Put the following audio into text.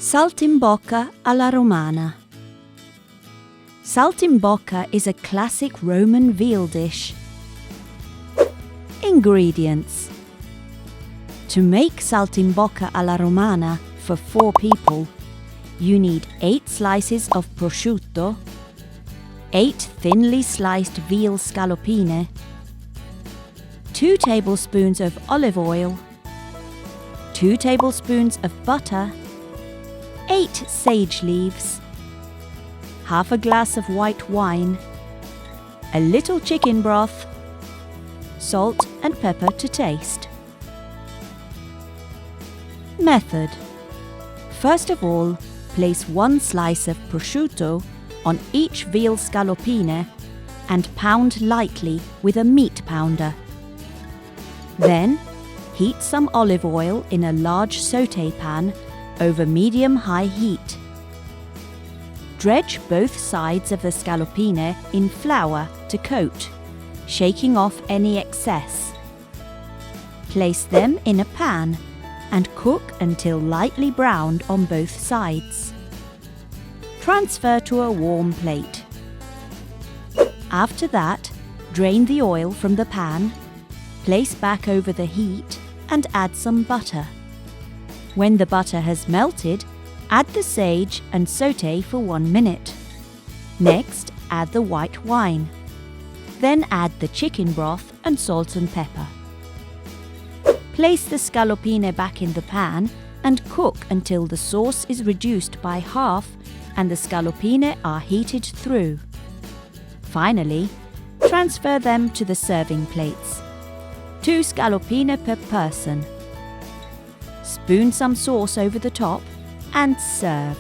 Saltimbocca alla Romana. Saltimbocca is a classic Roman veal dish. Ingredients: to make saltimbocca alla Romana for 4 people, you need 8 slices of prosciutto, 8 thinly sliced veal scallopine, 2 tablespoons of olive oil, 2 tablespoons of butter, 8 sage leaves, half a glass of white wine, a little chicken broth, salt and pepper to taste. Method: first of all, place 1 slice of prosciutto on each veal scallopine and pound lightly with a meat pounder. Then, heat some olive oil in a large saute pan over medium-high heat. Dredge both sides of the scallopine in flour to coat, shaking off any excess. Place them in a pan and cook until lightly browned on both sides. Transfer to a warm plate. After that, drain the oil from the pan, place back over the heat and add some butter. When the butter has melted, add the sage and saute for 1 minute. Next, add the white wine. Then add the chicken broth and salt and pepper. Place the scallopine back in the pan and cook until the sauce is reduced by half and the scallopine are heated through. Finally, transfer them to the serving plates. 2 scallopine per person. Spoon some sauce over the top and serve.